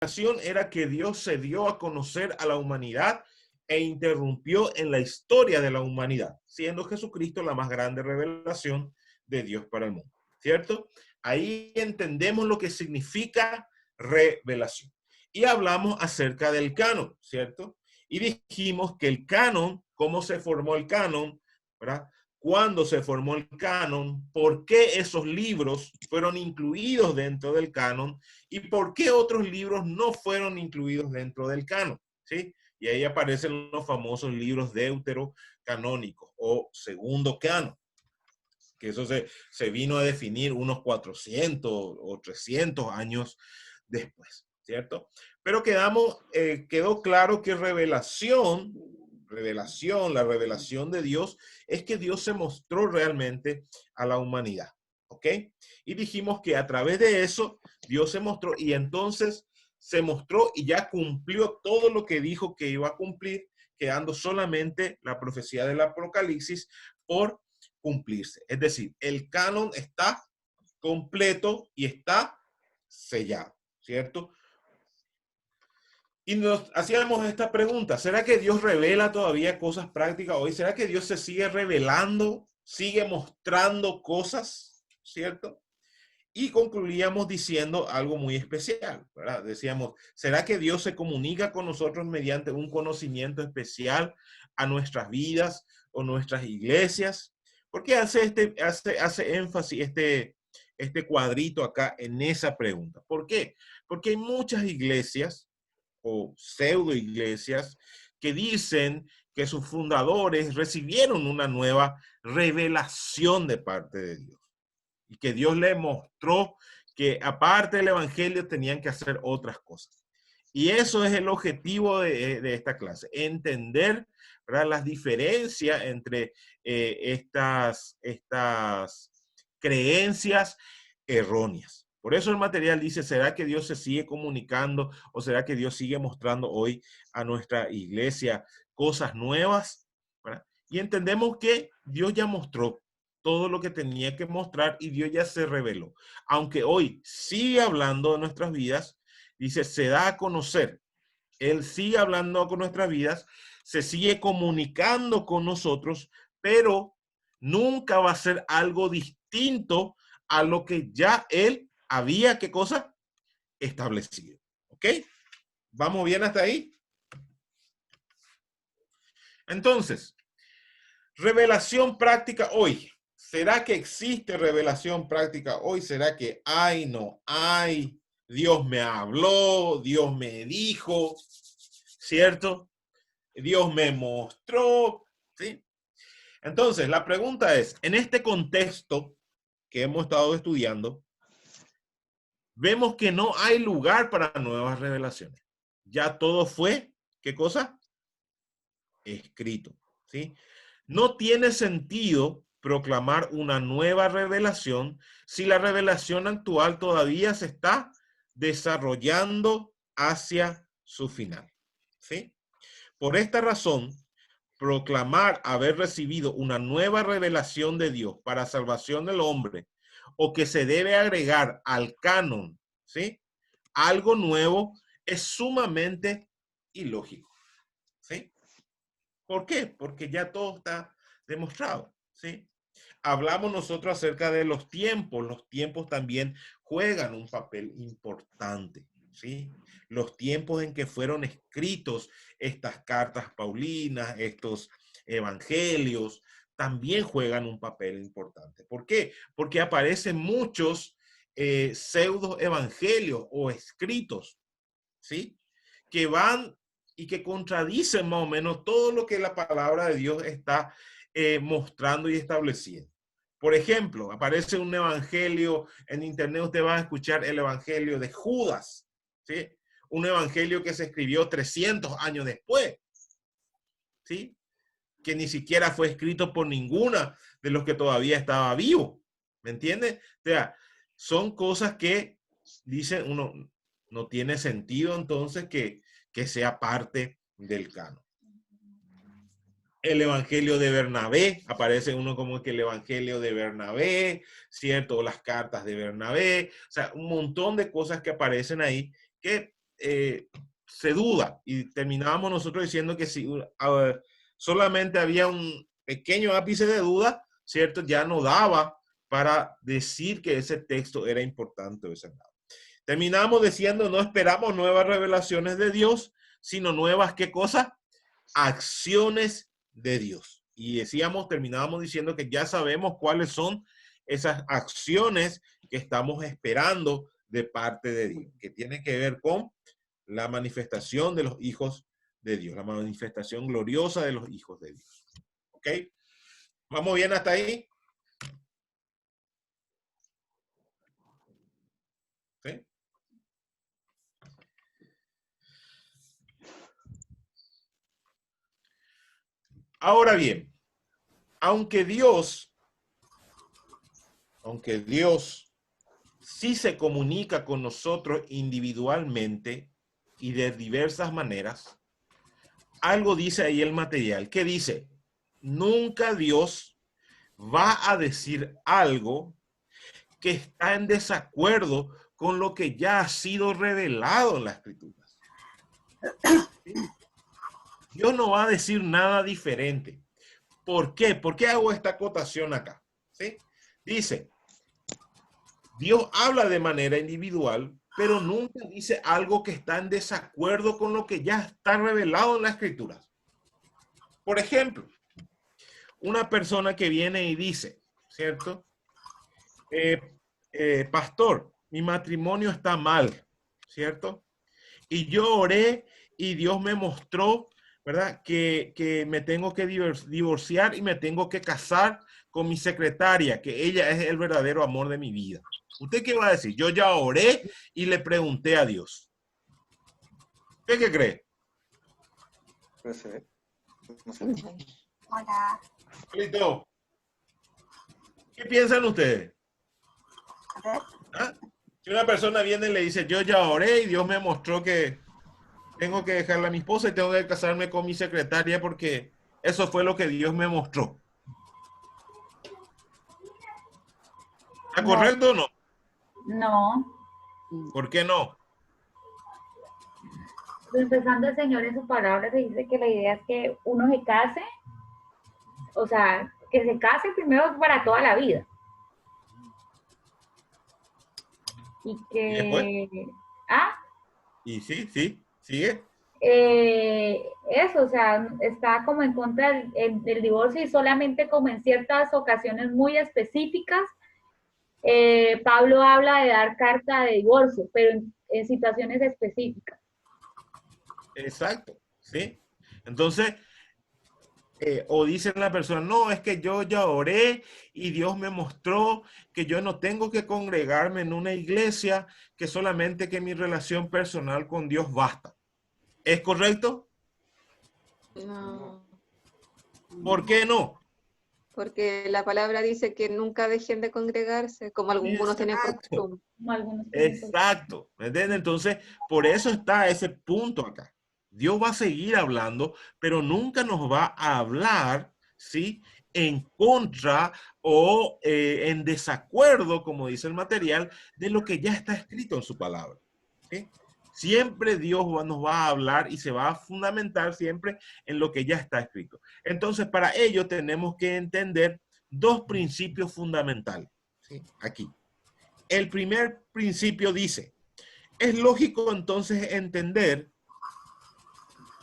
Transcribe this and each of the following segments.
revelación era que Dios se dio a conocer a la humanidad e interrumpió en la historia de la humanidad, siendo Jesucristo la más grande revelación de Dios para el mundo, ¿cierto? Ahí entendemos lo que significa revelación. Y hablamos acerca del canon, ¿cierto? Y dijimos que el canon, cómo se formó el canon, ¿verdad? Cuándo se formó el canon, por qué esos libros fueron incluidos dentro del canon y por qué otros libros no fueron incluidos dentro del canon, ¿sí? Y ahí aparecen los famosos libros deuterocanónicos o segundo canon, que eso se vino a definir unos 400 o 300 años después, ¿cierto? Pero quedó claro que la revelación de Dios es que Dios se mostró realmente a la humanidad, ¿ok? Y dijimos que a través de eso Dios se mostró y entonces se mostró y ya cumplió todo lo que dijo que iba a cumplir, quedando solamente la profecía del Apocalipsis por cumplirse. Es decir, el canon está completo y está sellado, ¿cierto? Y nos hacíamos esta pregunta, ¿será que Dios revela todavía cosas prácticas hoy? ¿Será que Dios se sigue revelando, sigue mostrando cosas, ¿cierto? Y concluíamos diciendo algo muy especial, ¿verdad? Decíamos, ¿será que Dios se comunica con nosotros mediante un conocimiento especial a nuestras vidas o nuestras iglesias? ¿Por qué hace énfasis este cuadrito acá en esa pregunta? ¿Por qué? Porque hay muchas iglesias o pseudo iglesias que dicen que sus fundadores recibieron una nueva revelación de parte de Dios y que Dios le mostró que aparte del evangelio tenían que hacer otras cosas. Y eso es el objetivo de esta clase, entender, ¿verdad?, las diferencias entre estas creencias erróneas. Por eso el material dice, ¿será que Dios se sigue comunicando o será que Dios sigue mostrando hoy a nuestra iglesia cosas nuevas? ¿Verdad? Y entendemos que Dios ya mostró todo lo que tenía que mostrar y Dios ya se reveló. Aunque hoy sigue hablando de nuestras vidas, dice, se da a conocer. Él sigue hablando con nuestras vidas, se sigue comunicando con nosotros, pero nunca va a ser algo distinto a lo que ya Él había, ¿qué cosa? Establecido. ¿Ok? ¿Vamos bien hasta ahí? Entonces, revelación práctica hoy. ¿Será que existe revelación práctica hoy? ¿Será que hay, no hay? Dios me habló, Dios me dijo, ¿cierto? Dios me mostró, ¿sí? Entonces, la pregunta es, en este contexto que hemos estado estudiando, vemos que no hay lugar para nuevas revelaciones. Ya todo fue, ¿qué cosa? Escrito, ¿sí? No tiene sentido proclamar una nueva revelación si la revelación actual todavía se está desarrollando hacia su final, ¿sí? Por esta razón, proclamar haber recibido una nueva revelación de Dios para salvación del hombre o que se debe agregar al canon, ¿sí?, algo nuevo es sumamente ilógico, ¿sí? ¿Por qué? Porque ya todo está demostrado, ¿sí? Hablamos nosotros acerca de los tiempos también juegan un papel importante, ¿sí? Los tiempos en que fueron escritos estas cartas paulinas, estos evangelios, también juegan un papel importante. ¿Por qué? Porque aparecen muchos pseudo evangelios o escritos, ¿sí?, que van y que contradicen más o menos todo lo que la palabra de Dios está mostrando y estableciendo. Por ejemplo, aparece un evangelio en internet, usted va a escuchar el evangelio de Judas, ¿sí? Un evangelio que se escribió 300 años después, ¿sí?, que ni siquiera fue escrito por ninguna de los que todavía estaba vivo, ¿me entiende? O sea, son cosas que dicen uno, no tiene sentido entonces que sea parte del canon. El evangelio de Bernabé, aparece uno como que el evangelio de Bernabé, ¿cierto? O las cartas de Bernabé, o sea, un montón de cosas que aparecen ahí que se duda, y terminábamos nosotros diciendo que si solamente había un pequeño ápice de duda, ¿cierto? Ya no daba para decir que ese texto era importante o sagrado. Terminamos diciendo, no esperamos nuevas revelaciones de Dios, sino nuevas, ¿qué cosa? Acciones de Dios. Y decíamos, terminábamos diciendo que ya sabemos cuáles son esas acciones que estamos esperando de parte de Dios, que tiene que ver con la manifestación de los hijos de Dios, la manifestación gloriosa de los hijos de Dios. ¿Ok? ¿Vamos bien hasta ahí? ¿Sí? Ahora bien, aunque Dios sí se comunica con nosotros individualmente y de diversas maneras, algo dice ahí el material, que dice, nunca Dios va a decir algo que está en desacuerdo con lo que ya ha sido revelado en las Escrituras. ¿Sí? Dios no va a decir nada diferente. ¿Por qué? ¿Por qué hago esta acotación acá? ¿Sí? Dice, Dios habla de manera individual, pero nunca dice algo que está en desacuerdo con lo que ya está revelado en las Escrituras. Por ejemplo, una persona que viene y dice, ¿cierto? Pastor, mi matrimonio está mal, ¿cierto? Y yo oré y Dios me mostró, ¿verdad? Que me tengo que divorciar y me tengo que casar con mi secretaria, que ella es el verdadero amor de mi vida. ¿Usted qué va a decir? Yo ya oré y le pregunté a Dios. ¿Usted qué cree? No sé. No sé. Hola. Listo. ¿Qué piensan ustedes? A ver. ¿Ah? Si una persona viene y le dice, yo ya oré y Dios me mostró que tengo que dejarle a mi esposa y tengo que casarme con mi secretaria porque eso fue lo que Dios me mostró. ¿Está No, correcto o no? no. ¿Por qué no? Empezando el Señor en su palabra se dice que la idea es que uno se case, o sea, que se case primero para toda la vida. Y ¿Y después? que, ah, Y sí, sigue. eso, o sea, está como en contra del divorcio y solamente como en ciertas ocasiones muy específicas. Pablo habla de dar carta de divorcio, pero en situaciones específicas. Exacto, ¿sí? Entonces, o dice la persona, no, es que yo ya oré y Dios me mostró que yo no tengo que congregarme en una iglesia, que solamente que mi relación personal con Dios basta. ¿Es correcto? No, ¿Por qué no? porque la palabra dice que nunca dejen de congregarse, como algunos tienen Exacto, costumbre. Como algunos tienen exacto. ¿Me entiendes? Entonces, por eso está ese punto acá. Dios va a seguir hablando, pero nunca nos va a hablar, ¿sí? En contra o en desacuerdo, como dice el material, de lo que ya está escrito en su palabra. ¿Sí? Siempre Dios nos va a hablar y se va a fundamentar siempre en lo que ya está escrito. Entonces, para ello tenemos que entender dos principios fundamentales. ¿Sí? Aquí. El primer principio dice, es lógico entonces entender,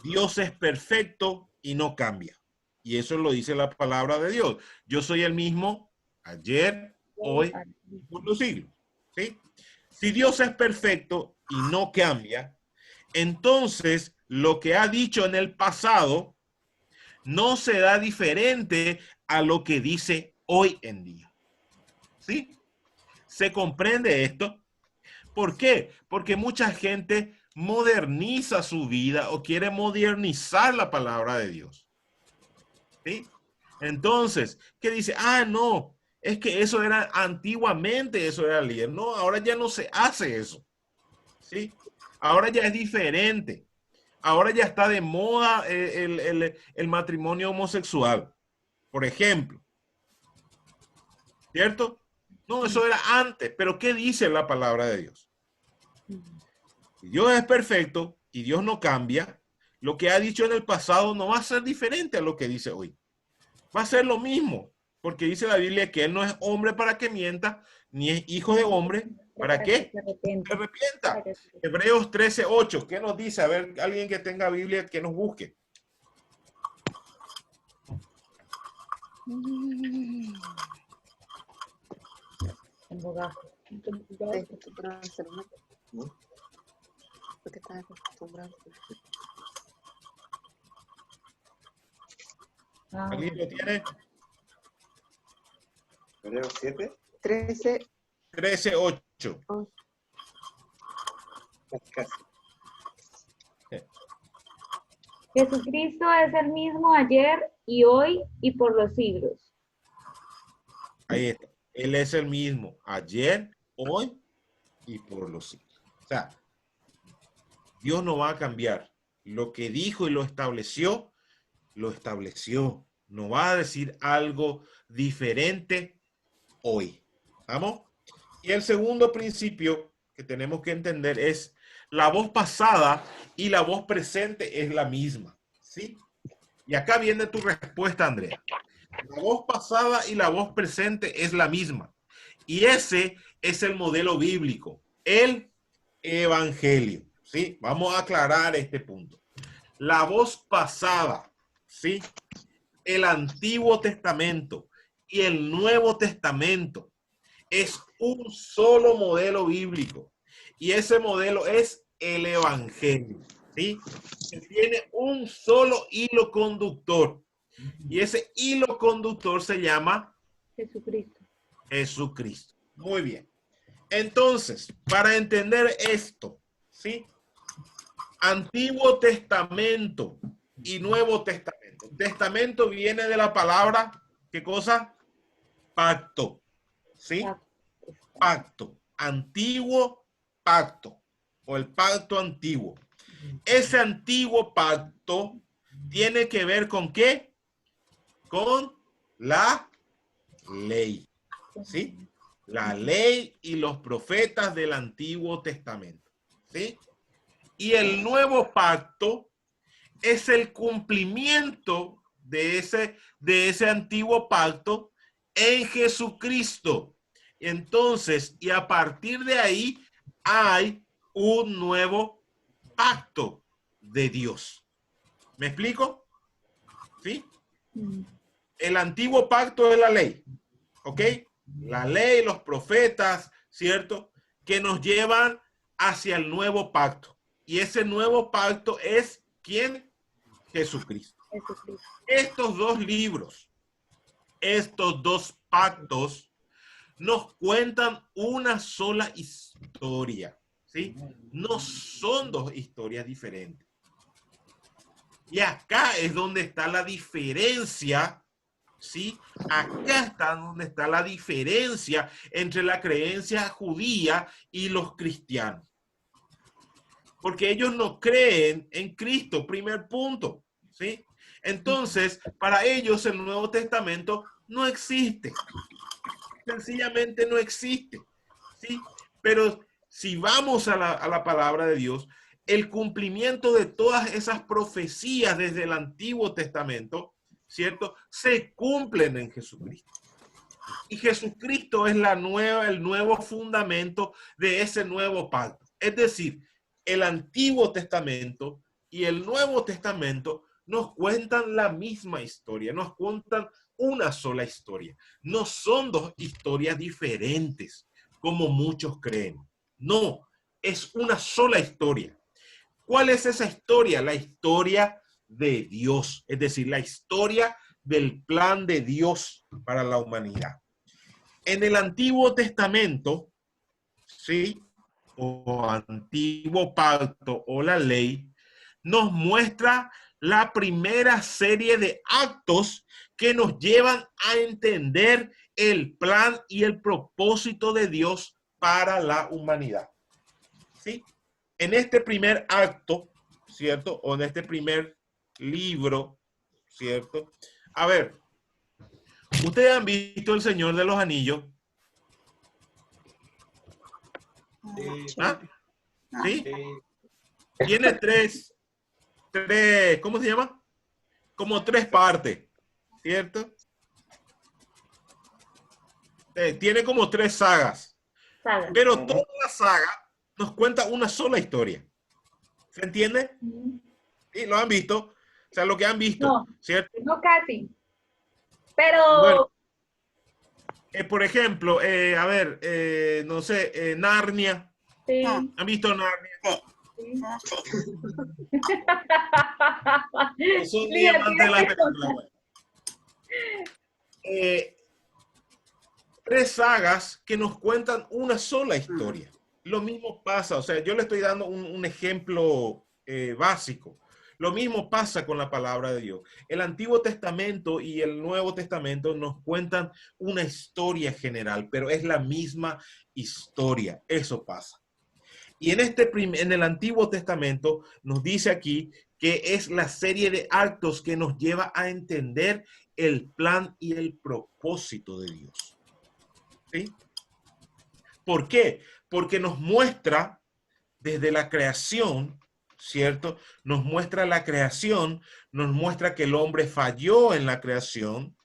Dios es perfecto y no cambia. Y eso lo dice la palabra de Dios. Yo soy el mismo ayer, hoy y por los siglos. ¿Sí? Si Dios es perfecto y no cambia, entonces lo que ha dicho en el pasado no será diferente a lo que dice hoy en día. ¿Sí? ¿Se comprende esto? ¿Por qué? Porque mucha gente moderniza su vida o quiere modernizar la palabra de Dios. ¿Sí? Entonces, ¿qué dice? Ah, no, es que eso era antiguamente, eso era líder. No, ahora ya no se hace eso. ¿Sí? Ahora ya es diferente. Ahora ya está de moda el matrimonio homosexual, por ejemplo. ¿Cierto? No, eso era antes, pero ¿qué dice la palabra de Dios? Dios es perfecto y Dios no cambia, lo que ha dicho en el pasado no va a ser diferente a lo que dice hoy. Va a ser lo mismo, porque dice la Biblia que Él no es hombre para que mienta, ni es hijo de hombre para que se arrepienta. Hebreos 13:8, ¿qué nos dice? A ver, alguien que tenga Biblia que nos busque. Porque estás acostumbrado. ¿Alguien lo tiene? Hebreos 7. 13. 13:8. Casi. Jesucristo es el mismo ayer y hoy y por los siglos. Ahí está. Él es el mismo ayer, hoy y por los siglos. O sea, Dios no va a cambiar. Lo que dijo y lo estableció, lo estableció. No va a decir algo diferente hoy. ¿Vamos? Y el segundo principio que tenemos que entender es la voz pasada y la voz presente es la misma. ¿Sí? Y acá viene tu respuesta, Andrea. La voz pasada y la voz presente es la misma. Y ese es el modelo bíblico, el evangelio. ¿Sí? Vamos a aclarar este punto. La voz pasada, ¿sí? El Antiguo Testamento y el Nuevo Testamento es un solo modelo bíblico. Y ese modelo es el evangelio. ¿Sí? Que tiene un solo hilo conductor. Y ese hilo conductor se llama Jesucristo. Jesucristo. Muy bien. Entonces, para entender esto, ¿sí? Antiguo Testamento y Nuevo Testamento. Testamento viene de la palabra, ¿qué cosa? Pacto. ¿Sí? Pacto. Antiguo pacto. O el pacto antiguo. Ese antiguo pacto tiene que ver con ¿qué? Con la ley. ¿Sí? La ley y los profetas del Antiguo Testamento. ¿Sí? Y el nuevo pacto es el cumplimiento de ese antiguo pacto en Jesucristo. Entonces, y a partir de ahí hay un nuevo pacto de Dios. ¿Me explico? ¿Sí? El antiguo pacto es la ley, ¿ok? La ley, los profetas, ¿cierto? Que nos llevan hacia el nuevo pacto. Y ese nuevo pacto es ¿quién? Jesucristo. Jesucristo. Estos dos libros, estos dos pactos, nos cuentan una sola historia, ¿sí? No son dos historias diferentes. Y acá es donde está la diferencia, ¿sí? Acá está donde está la diferencia entre la creencia judía y los cristianos. Porque ellos no creen en Cristo, primer punto, ¿sí? Entonces, para ellos el Nuevo Testamento no existe. Sencillamente no existe, ¿sí? Pero si vamos a la palabra de Dios, el cumplimiento de todas esas profecías desde el Antiguo Testamento, ¿cierto? Se cumplen en Jesucristo. Y Jesucristo es el nuevo fundamento de ese nuevo pacto. Es decir, el Antiguo Testamento y el Nuevo Testamento nos cuentan la misma historia, nos cuentan una sola historia. No son dos historias diferentes, como muchos creen. No, es una sola historia. ¿Cuál es esa historia? La historia de Dios, es decir, la historia del plan de Dios para la humanidad. En el Antiguo Testamento, ¿sí? O Antiguo Pacto o la ley, nos muestra la primera serie de actos que nos llevan a entender el plan y el propósito de Dios para la humanidad. ¿Sí? En este primer acto, ¿cierto? O en este primer libro, ¿cierto? A ver, ¿ustedes han visto El Señor de los Anillos? ¿Ah? ¿Sí? tiene ¿cómo se llama? Como tres partes, ¿cierto? Tiene como tres sagas, Saga. pero toda la saga nos cuenta una sola historia. ¿Se entiende? ¿Sí? ¿Lo han visto? O sea, lo que han visto, No, ¿cierto? no casi. Bueno, Pero por ejemplo, a ver, no sé, Narnia. sí, ¿Han visto Narnia? sí. ¿O son muy Lía, amantes de tienes las que películas? contar. Bueno, eh, tres sagas que nos cuentan una sola historia. Lo mismo pasa, o sea, yo le estoy dando un ejemplo básico. Lo mismo pasa con la palabra de Dios. El Antiguo Testamento y el Nuevo Testamento nos cuentan una historia general, pero es la misma historia. Eso pasa. Y en el Antiguo Testamento nos dice aquí que es la serie de actos que nos lleva a entender el plan y el propósito de Dios. ¿Sí? ¿Por qué? Porque nos muestra desde la creación, ¿cierto? Nos muestra la creación, nos muestra que el hombre falló en la creación,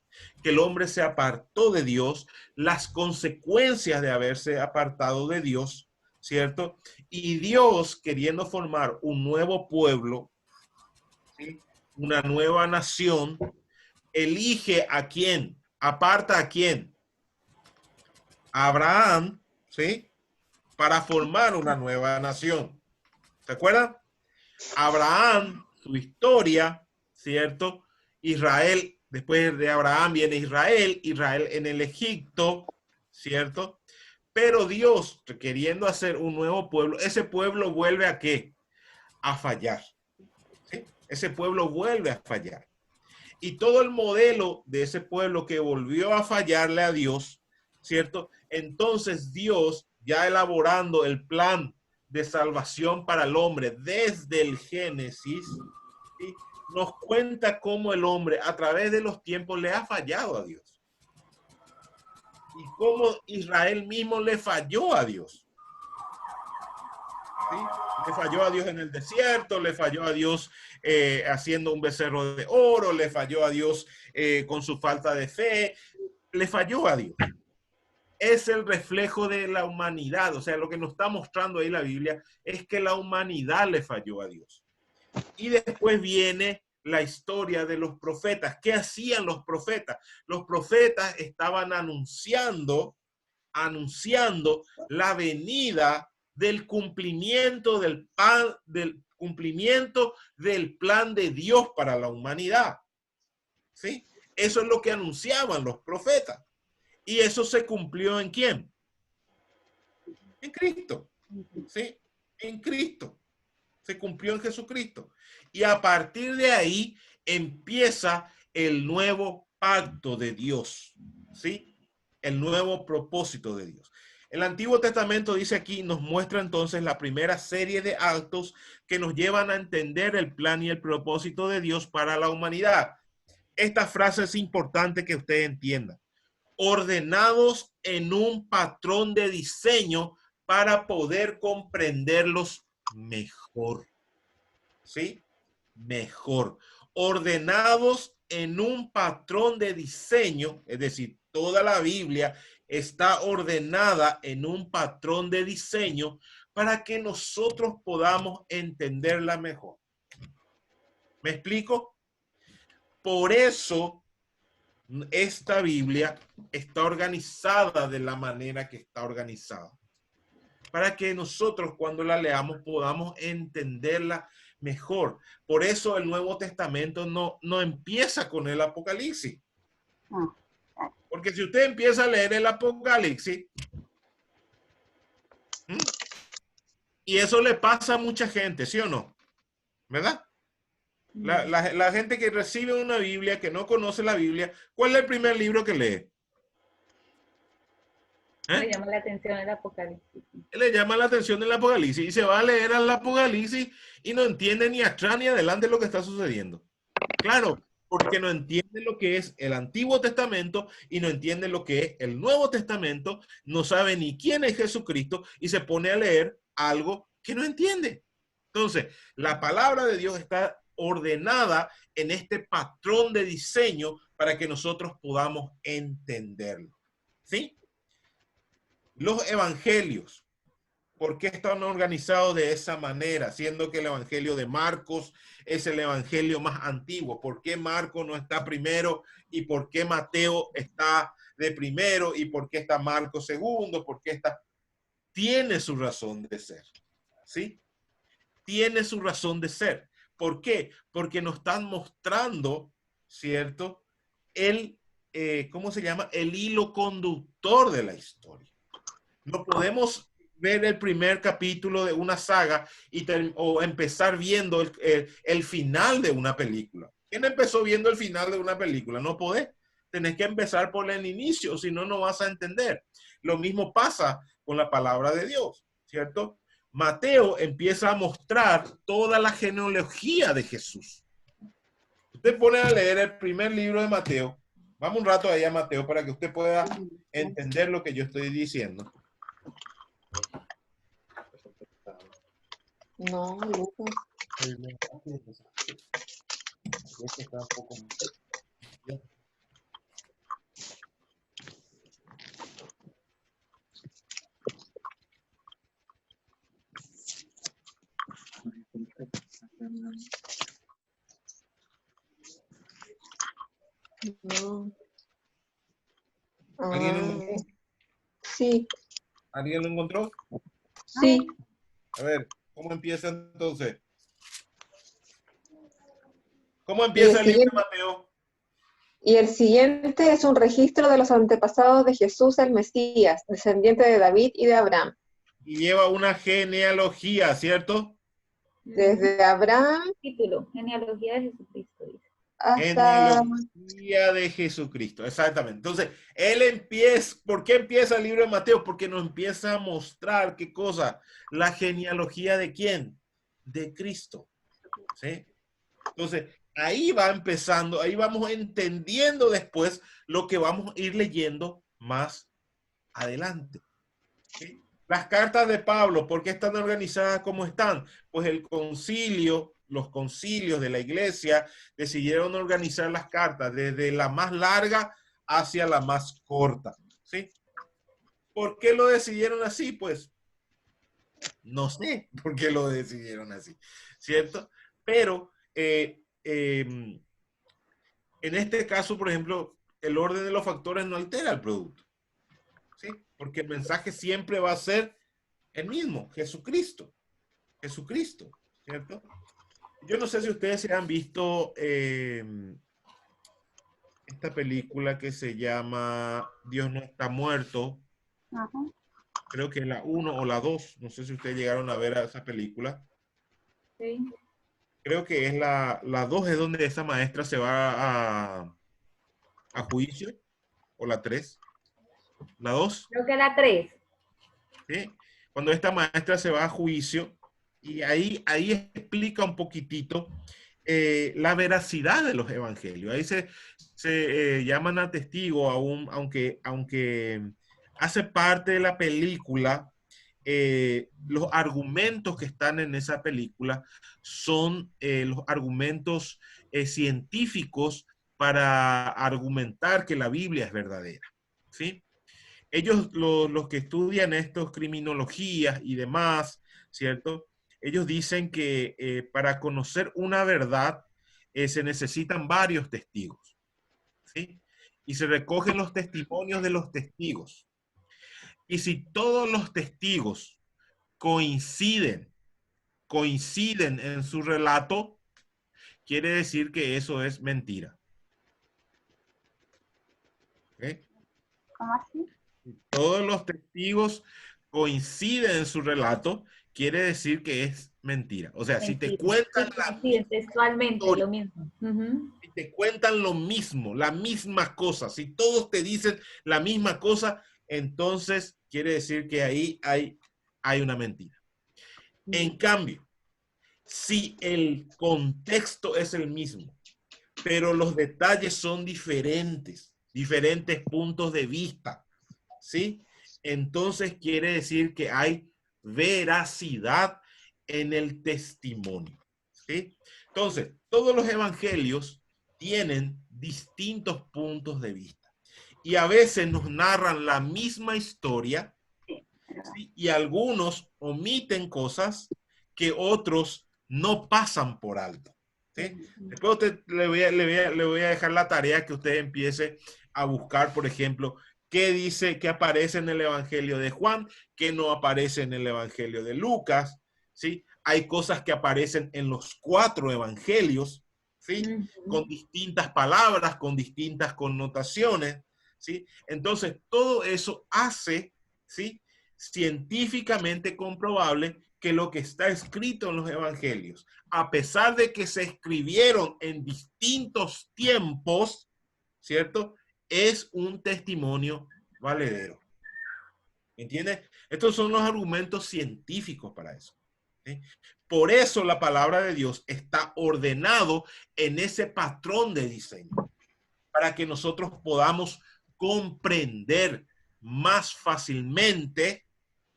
que el hombre se apartó de Dios, las consecuencias de haberse apartado de Dios, ¿cierto? Y Dios, queriendo formar un nuevo pueblo, ¿sí? Una nueva nación, elige a quién, aparta a quién, a Abraham, ¿sí? Para formar una nueva nación. ¿Se acuerdan? Abraham, su historia, ¿cierto? Israel, después de Abraham viene Israel, Israel en el Egipto, ¿cierto? Pero Dios, queriendo hacer un nuevo pueblo, ese pueblo vuelve a ¿qué? A fallar. ¿Sí? Ese pueblo vuelve a fallar. Y todo el modelo de ese pueblo que volvió a fallarle a Dios, ¿cierto? Entonces Dios, ya elaborando el plan de salvación para el hombre desde el Génesis, ¿sí? Nos cuenta cómo el hombre a través de los tiempos le ha fallado a Dios. Y cómo Israel mismo le falló a Dios. ¿Sí? Le falló a Dios en el desierto, le falló a Dios haciendo un becerro de oro, le falló a Dios con su falta de fe, le falló a Dios. Es el reflejo de la humanidad, o sea, lo que nos está mostrando ahí la Biblia es que la humanidad le falló a Dios. Y después viene la historia de los profetas. ¿Qué hacían los profetas? Los profetas estaban anunciando la venida del cumplimiento del plan de Dios para la humanidad. ¿Sí? Eso es lo que anunciaban los profetas. Y eso se cumplió ¿en quién? En Cristo. ¿Sí? En Cristo. Se cumplió en Jesucristo. Y a partir de ahí empieza el nuevo pacto de Dios. ¿Sí? El nuevo propósito de Dios. El Antiguo Testamento dice aquí, nos muestra entonces la primera serie de actos que nos llevan a entender el plan y el propósito de Dios para la humanidad. Esta frase es importante que usted entienda. Ordenados en un patrón de diseño para poder comprenderlos mejor. ¿Sí? Mejor. Ordenados en un patrón de diseño, es decir, toda la Biblia está ordenada en un patrón de diseño para que nosotros podamos entenderla mejor. ¿Me explico? Por eso esta Biblia está organizada de la manera que está organizada. Para que nosotros cuando la leamos podamos entenderla mejor. Por eso el Nuevo Testamento no empieza con el Apocalipsis. Porque si usted empieza a leer el Apocalipsis, y eso le pasa a mucha gente, ¿sí o no? ¿Verdad? La gente que recibe una Biblia, que no conoce la Biblia, ¿cuál es el primer libro que lee? Me llama la atención el Apocalipsis. Le llama la atención el Apocalipsis y se va a leer al Apocalipsis y no entiende ni atrás ni adelante lo que está sucediendo. Claro, porque no entiende lo que es el Antiguo Testamento y no entiende lo que es el Nuevo Testamento, no sabe ni quién es Jesucristo y se pone a leer algo que no entiende. Entonces, la palabra de Dios está ordenada en este patrón de diseño para que nosotros podamos entenderlo. ¿Sí? Los evangelios, ¿por qué están organizados de esa manera? Siendo que el evangelio de Marcos es el evangelio más antiguo. ¿Por qué Marcos no está primero? ¿Y por qué Mateo está de primero? ¿Y por qué está Marcos segundo? ¿Por qué está? Tiene su razón de ser. ¿Sí? Tiene su razón de ser. ¿Por qué? Porque nos están mostrando, ¿cierto? ¿Cómo se llama? El hilo conductor de la historia. No podemos ver el primer capítulo de una saga o empezar viendo el final de una película. ¿Quién empezó viendo el final de una película? No podés. Tenés que empezar por el inicio, si no, no vas a entender. Lo mismo pasa con la palabra de Dios, ¿cierto? Mateo empieza a mostrar toda la genealogía de Jesús. Usted pone a leer el primer libro de Mateo. Vamos un rato allá a Mateo para que usted pueda entender lo que yo estoy diciendo. No, Lucas. No. ¿Alguien lo Ah, encontró? sí, ¿Alguien lo encontró? sí. A ver, ¿cómo empieza entonces? ¿Cómo Y el empieza el libro de siguiente, Mateo? y el siguiente es un registro de los antepasados de Jesús el Mesías, descendiente de David y de Abraham. Y lleva una genealogía, ¿cierto? Desde Abraham Título, genealogía de Jesucristo, dice. hasta... Genealogía de Jesucristo, exactamente. Entonces, ¿por qué empieza el libro de Mateo? Porque nos empieza a mostrar qué cosa, la genealogía de quién, de Cristo, ¿sí? Entonces, ahí va empezando, ahí vamos entendiendo después lo que vamos a ir leyendo más adelante. ¿Sí? Las cartas de Pablo, ¿por qué están organizadas como están? Pues los concilios de la iglesia decidieron organizar las cartas desde la más larga hacia la más corta. ¿Sí? ¿Por qué lo decidieron así? Pues no sé por qué lo decidieron así, ¿cierto? Pero en este caso, por ejemplo, el orden de los factores no altera el producto, ¿sí? Porque el mensaje siempre va a ser el mismo, Jesucristo, ¿cierto? Yo no sé si ustedes se han visto esta película que se llama Dios no está muerto. Ajá. Creo que es la 1 o la 2. No sé si ustedes llegaron a ver a esa película. Sí. Creo que es la 2 es donde esa maestra se va a juicio, o la 3. La 2, Creo que la 3. ¿sí? Cuando esta maestra se va a juicio, y ahí explica un poquitito la veracidad de los evangelios. Ahí se llaman a testigo, aunque hace parte de la película, los argumentos que están en esa película son los argumentos científicos para argumentar que la Biblia es verdadera, ¿sí? Ellos, los que estudian estos, criminologías y demás, ¿cierto? Ellos dicen que para conocer una verdad se necesitan varios testigos, ¿sí? Y se recogen los testimonios de los testigos. Y si todos los testigos coinciden en su relato, quiere decir que eso es mentira. ¿Okay? ¿Cómo así? Si todos los testigos coinciden en su relato, quiere decir que es mentira. O sea, si te Mentira. cuentan Sí, la coinciden textualmente, historia, lo mismo. Ujú. si te cuentan lo mismo, la misma cosa, si todos te dicen la misma cosa, entonces quiere decir que ahí hay una mentira. En cambio, si el contexto es el mismo, pero los detalles son diferentes puntos de vista, ¿sí? Entonces quiere decir que hay veracidad en el testimonio. ¿Sí? Entonces, todos los evangelios tienen distintos puntos de vista. Y a veces nos narran la misma historia, ¿sí? Y algunos omiten cosas que otros no pasan por alto. ¿Sí? Después le voy a dejar la tarea que usted empiece a buscar, por ejemplo, qué dice que aparece en el Evangelio de Juan, qué no aparece en el Evangelio de Lucas, ¿sí? Hay cosas que aparecen en los 4 evangelios, ¿sí? Con distintas palabras, con distintas connotaciones, ¿sí? Entonces, todo eso hace, ¿sí? Científicamente comprobable que lo que está escrito en los evangelios, a pesar de que se escribieron en distintos tiempos, ¿cierto? Es un testimonio valedero. ¿Entiendes? Estos son los argumentos científicos para eso. ¿Sí? Por eso la palabra de Dios está ordenado en ese patrón de diseño, para que nosotros podamos comprender más fácilmente,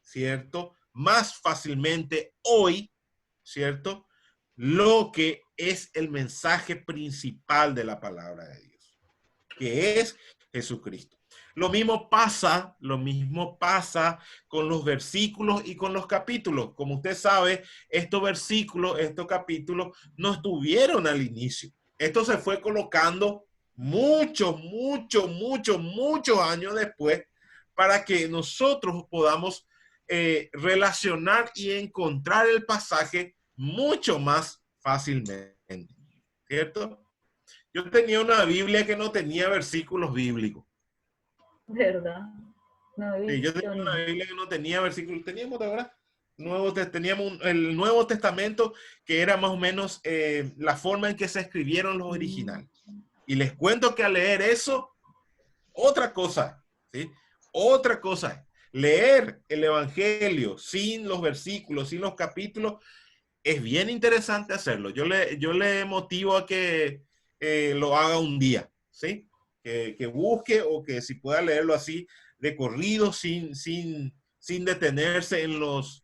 ¿cierto? Más fácilmente hoy, ¿cierto? Lo que es el mensaje principal de la palabra de Dios, que es Jesucristo. Lo mismo pasa con los versículos y con los capítulos. Como usted sabe, estos versículos, estos capítulos no estuvieron al inicio. Esto se fue colocando muchos años después para que nosotros podamos relacionar y encontrar el pasaje mucho más fácilmente, ¿cierto? Yo tenía una Biblia que no tenía versículos bíblicos. ¿Verdad? No he Sí, yo visto tenía una ni. Biblia que no tenía versículos. Teníamos, de verdad, teníamos el Nuevo Testamento, que era más o menos la forma en que se escribieron los originales. Y les cuento que al leer eso, otra cosa, ¿sí? Otra cosa. Leer el Evangelio sin los versículos, sin los capítulos, es bien interesante hacerlo. Yo le motivo a que lo haga un día, ¿sí? Que busque, o que si pueda leerlo así de corrido, sin detenerse en los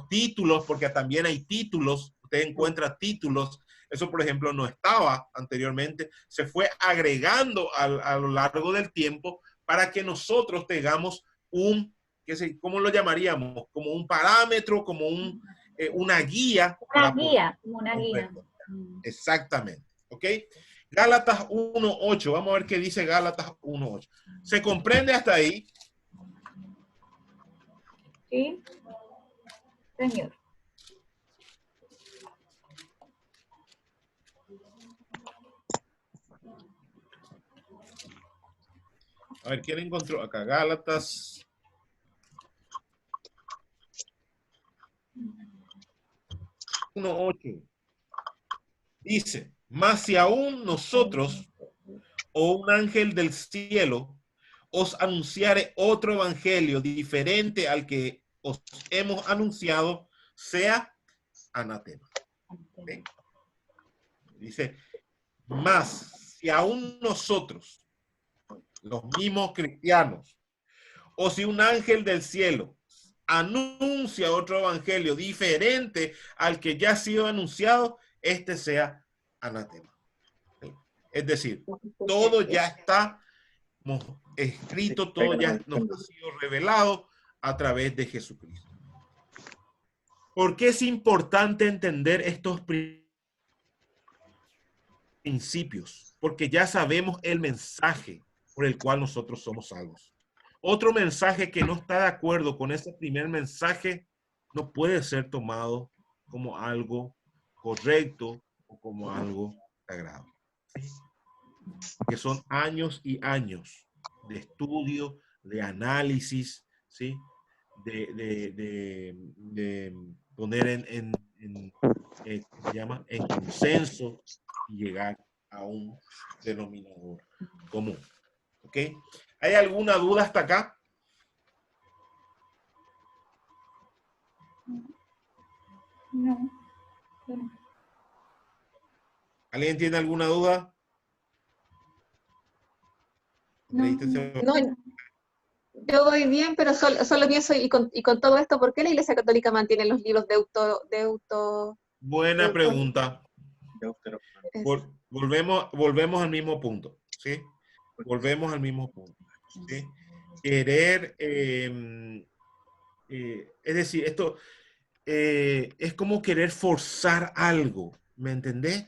títulos, porque también hay títulos, usted encuentra títulos. Eso, por ejemplo, no estaba anteriormente. Se fue agregando a lo largo del tiempo para que nosotros tengamos ¿cómo lo llamaríamos? Como un parámetro, como una guía Una para poder. guía, como una guía. Exactamente. ¿Ok? Gálatas 1:8. Vamos a ver qué dice Gálatas 1:8. ¿Se comprende hasta ahí? Sí, señor. A ver, ¿quién encontró acá? Gálatas 1:8. Dice, mas si aún nosotros o un ángel del cielo os anunciare otro evangelio diferente al que os hemos anunciado, sea anatema. ¿Okay? Dice, más si aún nosotros, los mismos cristianos, o si un ángel del cielo anuncia otro evangelio diferente al que ya ha sido anunciado, este sea anatema. ¿Sí? Es decir, todo ya está escrito, todo ya nos ha sido revelado a través de Jesucristo. ¿Por qué es importante entender estos principios? Porque ya sabemos el mensaje por el cual nosotros somos salvos. Otro mensaje que no está de acuerdo con ese primer mensaje no puede ser tomado como algo correcto o como algo sagrado. ¿Sí? Que son años y años de estudio, de análisis, ¿sí? De poner ¿cómo se llama? En consenso y llegar a un denominador común. ¿Ok? ¿Hay alguna duda hasta acá? No. ¿Alguien tiene alguna duda? No. No, Yo voy bien, pero solo pienso, y con todo esto, ¿por qué la Iglesia Católica mantiene los libros Buena pregunta. Deuteronomio. Volvemos al mismo punto, ¿sí? Volvemos al mismo punto, ¿sí? Querer, es decir, esto es como querer forzar algo, ¿me entendés?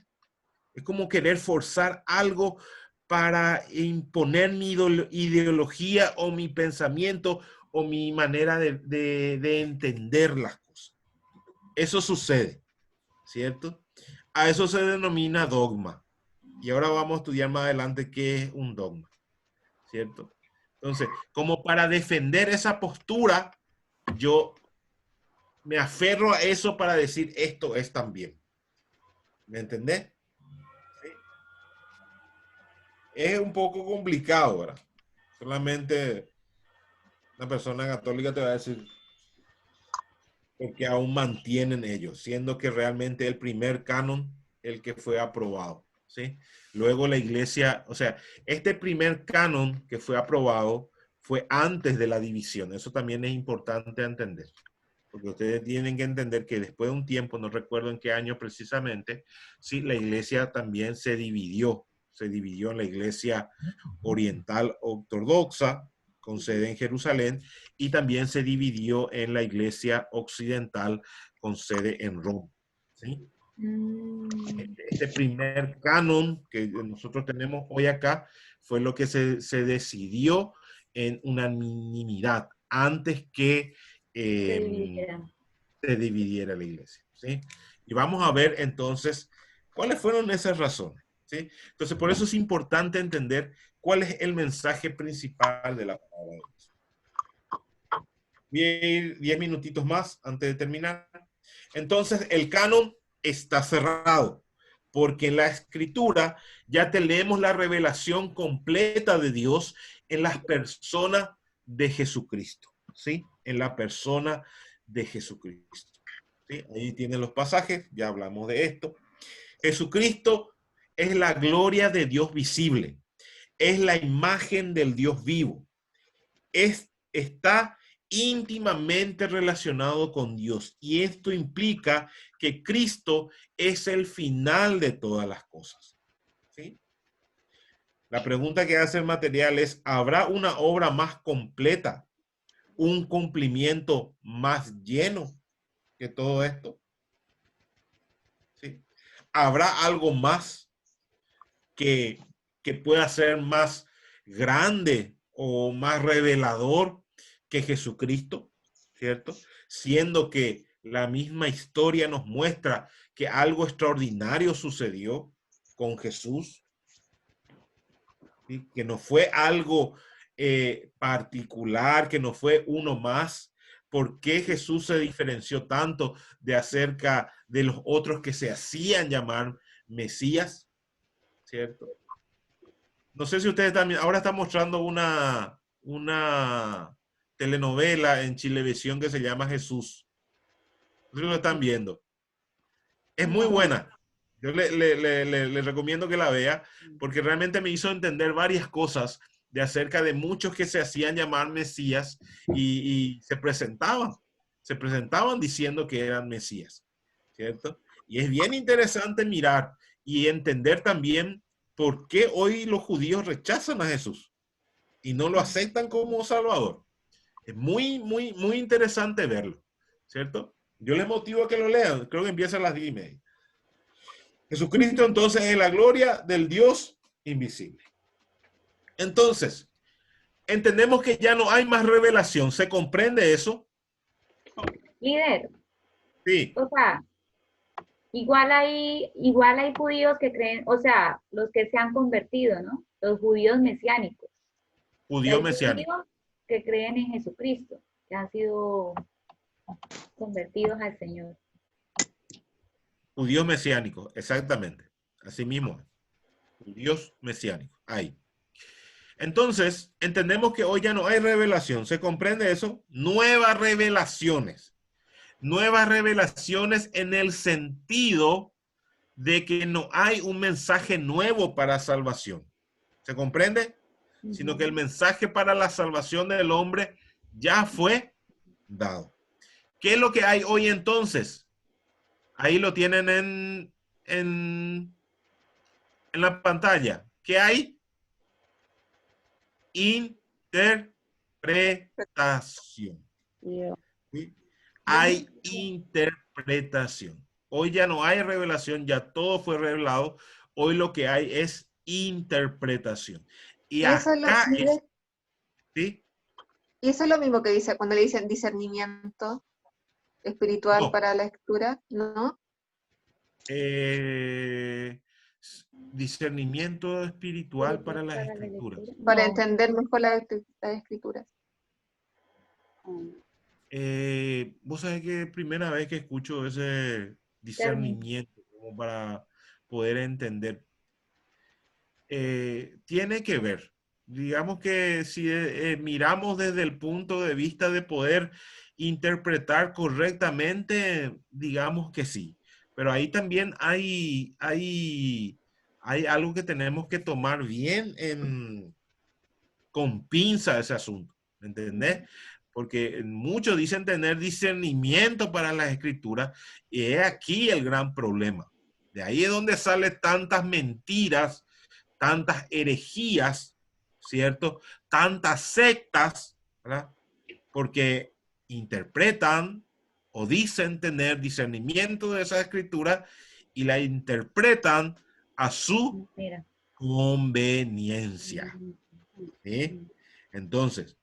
Es como querer forzar algo para imponer mi ideología o mi pensamiento o mi manera de entender las cosas. Eso sucede, ¿cierto? A eso se denomina dogma. Y ahora vamos a estudiar más adelante qué es un dogma, ¿cierto? Entonces, como para defender esa postura, yo me aferro a eso para decir esto es también. ¿Me entendés? ¿Sí? Es un poco complicado, ¿verdad? Solamente una persona católica te va a decir porque aún mantienen ellos, siendo que realmente el primer canon, el que fue aprobado, ¿sí? Luego la iglesia, o sea, este primer canon que fue aprobado fue antes de la división. Eso también es importante entender, porque ustedes tienen que entender que después de un tiempo, no recuerdo en qué año precisamente, sí, la iglesia también se dividió en la iglesia oriental ortodoxa, con sede en Jerusalén, y también se dividió en la iglesia occidental, con sede en Roma, ¿sí? Este primer canon que nosotros tenemos hoy acá fue lo que se decidió en unanimidad antes que se dividiera la iglesia, ¿sí? Y vamos a ver entonces cuáles fueron esas razones, ¿sí? Entonces, por eso es importante entender cuál es el mensaje principal de la palabra de Dios. Voy a ir 10 minutitos más antes de terminar. Entonces, el canon está cerrado, porque en la escritura ya tenemos la revelación completa de Dios en las personas de Jesucristo, ¿sí? En la persona de Jesucristo, ¿sí? Ahí tienen los pasajes, ya hablamos de esto. Jesucristo es la gloria de Dios visible, es la imagen del Dios vivo, está íntimamente relacionado con Dios, y esto implica que Cristo es el final de todas las cosas, ¿sí? La pregunta que hace el material es, ¿habrá una obra más completa, un cumplimiento más lleno que todo esto? ¿Sí? ¿Habrá algo más que pueda ser más grande o más revelador que Jesucristo, ¿cierto? Siendo que la misma historia nos muestra que algo extraordinario sucedió con Jesús, ¿sí? Que no fue algo particular, que no fue uno más. ¿Por qué Jesús se diferenció tanto de acerca de los otros que se hacían llamar Mesías? ¿Cierto? No sé si ustedes también, ahora están mostrando una telenovela en Chilevisión que se llama Jesús. No sé si lo están viendo. Es muy buena. Yo le recomiendo que la vea porque realmente me hizo entender varias cosas de acerca de muchos que se hacían llamar Mesías y se presentaban diciendo que eran Mesías, ¿cierto? Y es bien interesante mirar y entender también por qué hoy los judíos rechazan a Jesús y no lo aceptan como Salvador. Es muy, muy, muy interesante verlo, ¿cierto? Yo les motivo a que lo lean. Creo que empieza a las 10:30. Jesucristo entonces es la gloria del Dios invisible. Entonces, entendemos que ya no hay más revelación. ¿Se comprende eso? Líder, Sí. o sea, igual hay judíos que creen, o sea, los que se han convertido, ¿no? Los judíos mesiánicos. Judío Hay mesiánico. judíos que creen en Jesucristo, que han sido convertidos al Señor. Judíos mesiánicos, exactamente. Así mismo. Judíos mesiánicos. Ahí. Entonces, entendemos que hoy ya no hay revelación. ¿Se comprende eso? Nuevas revelaciones. Nuevas revelaciones en el sentido de que no hay un mensaje nuevo para salvación. ¿Se comprende? sino que el mensaje para la salvación del hombre ya fue dado. ¿Qué es lo que hay hoy entonces? Ahí lo tienen en la pantalla. ¿Qué hay? Interpretación. ¿Sí? Hay interpretación. Hoy ya no hay revelación, ya todo fue revelado. Hoy lo que hay es interpretación. Y Y eso es lo, acá es, ¿sí? y eso es lo mismo que dice cuando le dicen discernimiento espiritual No. para la lectura, ¿no? Discernimiento espiritual para las Para la escrituras. lectura. Para No. entender mejor las escrituras. Vos sabés que es primera vez que escucho ese discernimiento como para poder entender. Tiene que ver. Digamos que si miramos desde el punto de vista de poder interpretar correctamente, digamos que sí. Pero ahí también hay algo que tenemos que tomar bien con pinza ese asunto. ¿Me entendés? Porque muchos dicen tener discernimiento para las escrituras y es aquí el gran problema. De ahí es donde salen tantas mentiras, tantas herejías, ¿cierto? Tantas sectas, ¿verdad? Porque interpretan o dicen tener discernimiento de esa escritura y la interpretan a su conveniencia. ¿Sí? Entonces,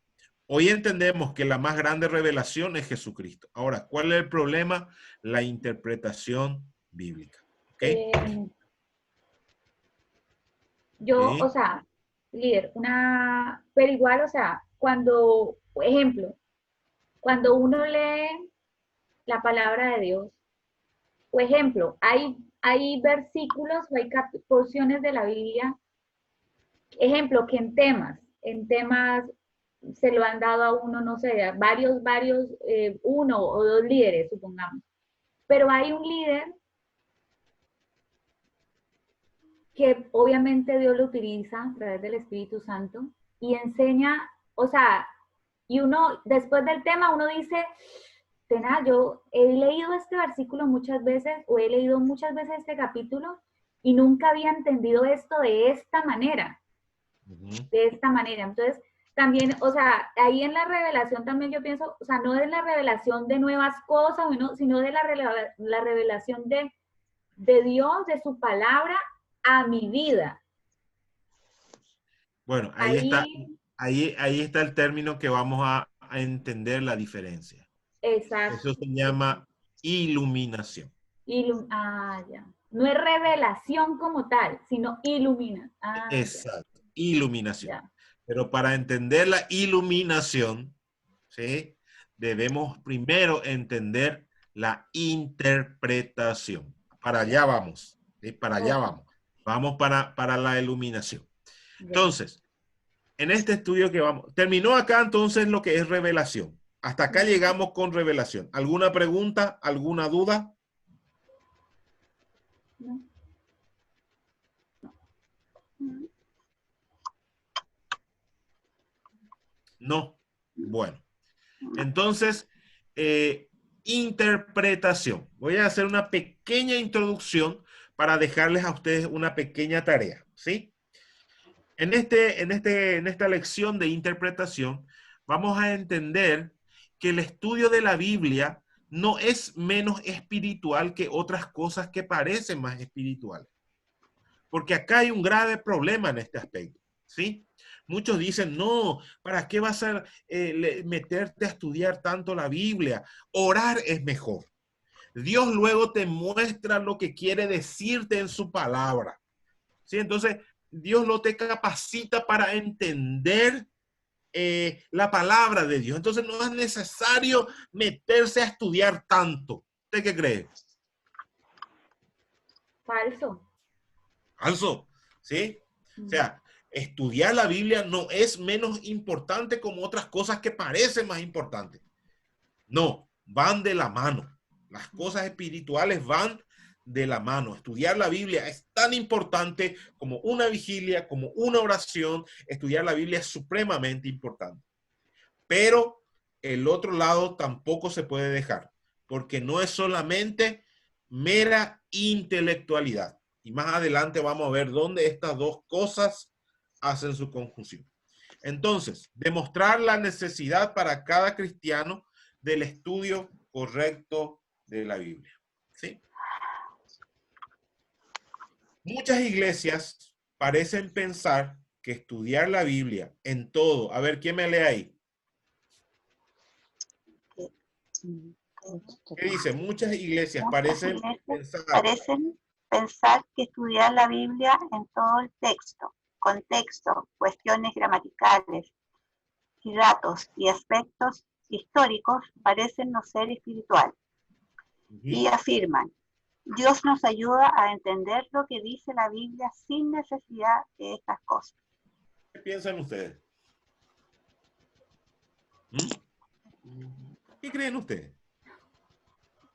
hoy entendemos que la más grande revelación es Jesucristo. Ahora, ¿cuál es el problema? La interpretación bíblica. ¿Ok? Yo, ¿Sí? o sea, líder, pero igual, o sea, cuando, ejemplo, cuando uno lee la palabra de Dios, o ejemplo, hay versículos o hay porciones de la Biblia, ejemplo, que en temas se lo han dado a uno, no sé, varios, uno o dos líderes, supongamos. Pero hay un líder que obviamente Dios lo utiliza a través del Espíritu Santo y enseña, o sea, y uno, después del tema, uno dice, tenaz, yo he leído este versículo muchas veces o he leído muchas veces este capítulo y nunca había entendido esto de esta manera. De esta manera. Entonces, también, o sea, ahí en la revelación también yo pienso, o sea, no es la revelación de nuevas cosas, sino de la revelación de Dios, de su palabra a mi vida. Bueno, ahí está el término que vamos a entender la diferencia. Exacto. Eso se llama iluminación. Ya. No es revelación como tal, sino ilumina. Exacto, iluminación. Ya. Pero para entender la iluminación, ¿sí? Debemos primero entender la interpretación. Para allá vamos, ¿sí? Para allá vamos. Vamos para la iluminación. Entonces, en este estudio que vamos, terminó acá entonces lo que es revelación. Hasta acá llegamos con revelación. ¿Alguna pregunta? ¿Alguna duda? No. No. Bueno. Entonces, interpretación. Voy a hacer una pequeña introducción para dejarles a ustedes una pequeña tarea, ¿sí? En esta lección de interpretación, vamos a entender que el estudio de la Biblia no es menos espiritual que otras cosas que parecen más espirituales. Porque acá hay un grave problema en este aspecto, ¿sí? Muchos dicen, no, ¿para qué vas a meterte a estudiar tanto la Biblia? Orar es mejor. Dios luego te muestra lo que quiere decirte en su palabra, ¿sí? Entonces, Dios no te capacita para entender la palabra de Dios. Entonces, no es necesario meterse a estudiar tanto. ¿Usted qué cree? Falso. Falso, ¿sí? O sea, estudiar la Biblia no es menos importante como otras cosas que parecen más importantes. No, van de la mano. Las cosas espirituales van de la mano. Estudiar la Biblia es tan importante como una vigilia, como una oración. Estudiar la Biblia es supremamente importante. Pero el otro lado tampoco se puede dejar, porque no es solamente mera intelectualidad. Y más adelante vamos a ver dónde estas dos cosas hacen su conjunción. Entonces, demostrar la necesidad para cada cristiano del estudio correcto de la Biblia. ¿Sí? Muchas iglesias parecen pensar que estudiar la Biblia en todo, a ver, ¿quién me lee ahí? ¿Qué dice? Muchas iglesias parecen pensar que estudiar la Biblia en todo el texto, contexto, cuestiones gramaticales y datos y aspectos históricos parecen no ser espiritual. Y afirman, Dios nos ayuda a entender lo que dice la Biblia sin necesidad de estas cosas. ¿Qué piensan ustedes? ¿Qué creen ustedes?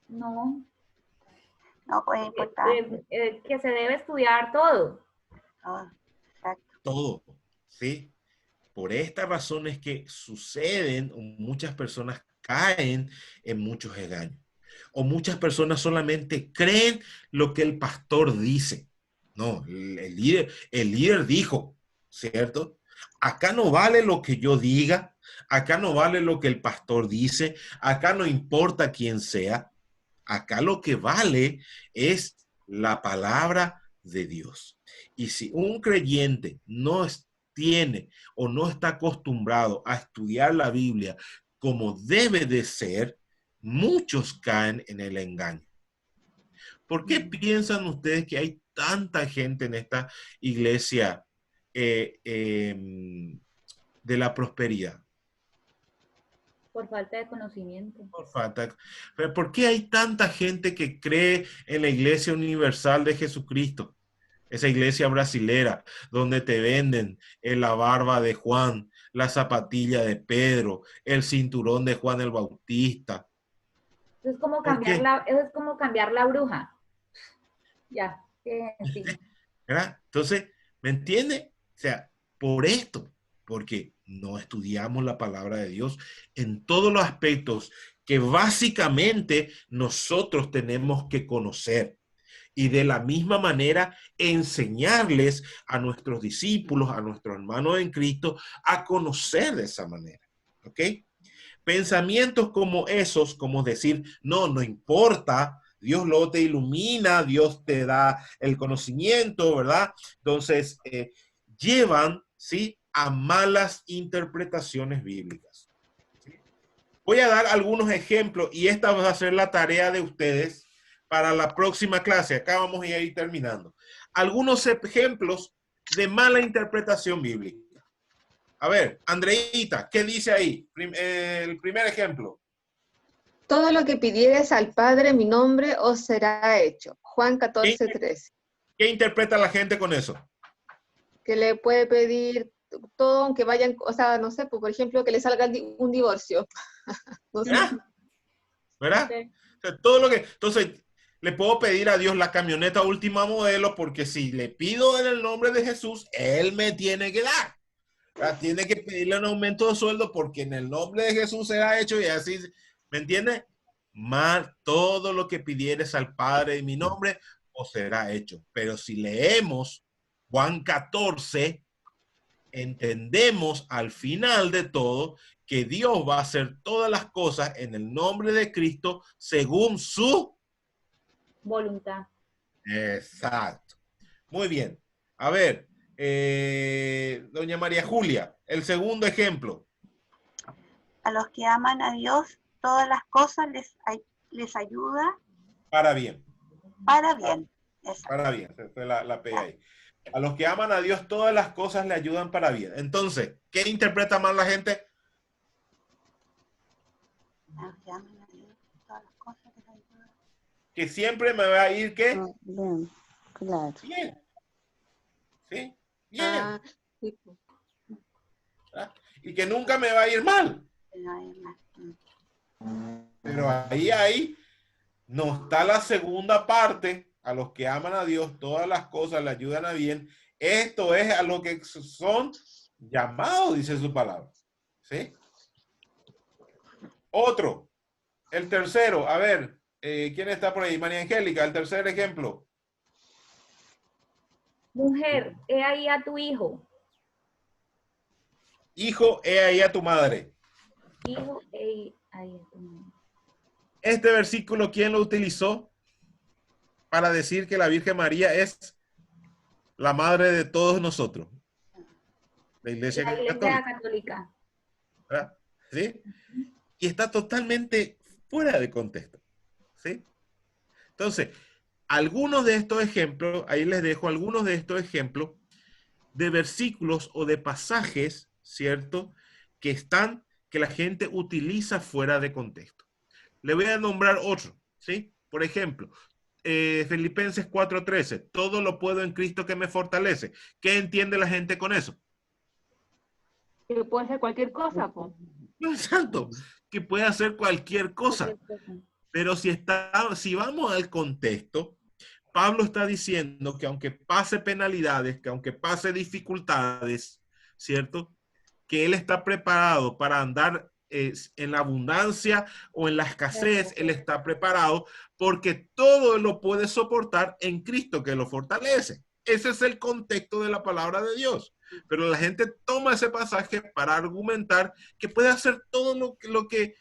No. No puede importar. Que se debe estudiar todo. Oh, exacto. Todo, ¿sí? Por esta razón es que suceden, o muchas personas caen en muchos engaños. O muchas personas solamente creen lo que el pastor dice. No, el líder dijo, ¿cierto? Acá no vale lo que yo diga, acá no vale lo que el pastor dice, acá no importa quién sea, acá lo que vale es la palabra de Dios. Y si un creyente no tiene o no está acostumbrado a estudiar la Biblia como debe de ser, muchos caen en el engaño. ¿Por qué piensan ustedes que hay tanta gente en esta iglesia de la prosperidad? Por falta de conocimiento. Por falta. ¿Por qué hay tanta gente que cree en la Iglesia Universal de Jesucristo? Esa iglesia brasilera donde te venden la barba de Juan, la zapatilla de Pedro, el cinturón de Juan el Bautista. Eso es como cambiar la bruja. Ya, sí. ¿Verdad? Entonces, ¿me entiende? O sea, por esto, porque no estudiamos la palabra de Dios en todos los aspectos que básicamente nosotros tenemos que conocer. Y de la misma manera enseñarles a nuestros discípulos, a nuestros hermanos en Cristo, a conocer de esa manera. ¿Ok? Pensamientos como esos, como decir, no importa, Dios luego te ilumina, Dios te da el conocimiento, ¿verdad? Entonces, llevan, ¿sí?, a malas interpretaciones bíblicas. ¿Sí? Voy a dar algunos ejemplos y esta va a ser la tarea de ustedes para la próxima clase. Acá vamos a ir terminando. Algunos ejemplos de mala interpretación bíblica. A ver, Andreita, ¿qué dice ahí? El primer ejemplo. Todo lo que pidieres al Padre en mi nombre os será hecho. Juan 14:13. ¿Qué interpreta la gente con eso? Que le puede pedir todo, aunque vayan, o sea, no sé, por ejemplo, que le salga un divorcio. No sé. ¿Verdad? Sí. O sea, todo lo que... Entonces, le puedo pedir a Dios la camioneta última modelo porque si le pido en el nombre de Jesús, Él me tiene que dar. ¿Verdad? Tiene que pedirle un aumento de sueldo porque en el nombre de Jesús será hecho y así, ¿me entiende? Más todo lo que pidieres al Padre en mi nombre, os será hecho. Pero si leemos Juan 14, entendemos al final de todo que Dios va a hacer todas las cosas en el nombre de Cristo según su Voluntad. Exacto. Muy bien. A ver, doña María Julia, el segundo ejemplo. A los que aman a Dios, todas las cosas les ayuda Para bien. para bien. Exacto. Para bien. Esta es la P ahí. A los que aman a Dios, todas las cosas le ayudan para bien. Entonces, ¿qué interpreta más la gente? A los que aman a Dios, todas las cosas les ayudan. Que siempre me va a ir, ¿qué? Bien, claro. Bien. ¿Sí? Bien. Ah, sí. ¿Ah? Y que nunca me va a ir mal. Pero ahí no está la segunda parte a los que aman a Dios, todas las cosas le ayudan a bien. Esto es a lo que son llamados, dice su palabra. ¿Sí? Otro, el tercero, a ver, ¿quién está por ahí? María Angélica, el tercer ejemplo. Mujer, he ahí a tu hijo. Hijo, he ahí a tu madre. Hijo, he ahí a tu madre. Este versículo, ¿quién lo utilizó para decir que la Virgen María es la madre de todos nosotros? La Iglesia La Iglesia Católica. Católica. ¿Verdad? ¿Sí? Y está totalmente fuera de contexto. ¿Sí? Entonces, algunos de estos ejemplos, ahí les dejo algunos de estos ejemplos de versículos o de pasajes, ¿cierto? Que la gente utiliza fuera de contexto. Le voy a nombrar otro, ¿sí? Por ejemplo, Filipenses 4:13, todo lo puedo en Cristo que me fortalece. ¿Qué entiende la gente con eso? Que puede ser cualquier cosa, pues. No es santo, que puede hacer cualquier cosa. Pero si vamos al contexto, Pablo está diciendo que aunque pase penalidades, que aunque pase dificultades, ¿cierto? Que él está preparado para andar en la abundancia o en la escasez, él está preparado porque todo lo puede soportar en Cristo que lo fortalece. Ese es el contexto de la palabra de Dios. Pero la gente toma ese pasaje para argumentar que puede hacer todo que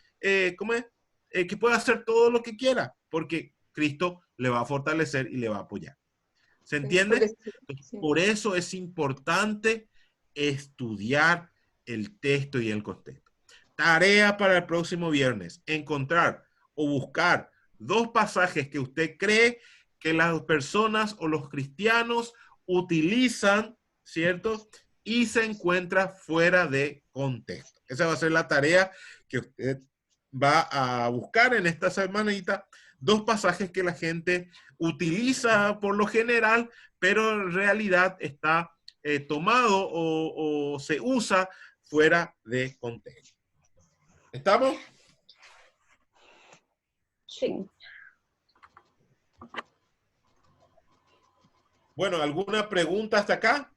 puede hacer todo lo que quiera, porque Cristo le va a fortalecer y le va a apoyar. ¿Se entiende? Sí. Por eso es importante estudiar el texto y el contexto. Tarea para el próximo viernes: encontrar o buscar 2 pasajes que usted cree que las personas o los cristianos utilizan, ¿cierto? Y se encuentra fuera de contexto. Esa va a ser la tarea que usted va a buscar en esta semanita. 2 pasajes que la gente utiliza por lo general, pero en realidad está tomado o se usa fuera de contexto. ¿Estamos? Sí. Bueno, ¿alguna pregunta hasta acá?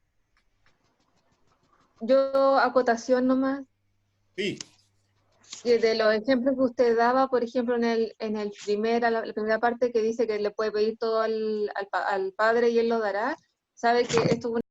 Yo, acotación nomás, Sí. que de los ejemplos que usted daba, por ejemplo, la primera parte que dice que le puede pedir todo al Padre y Él lo dará, sabe que esto es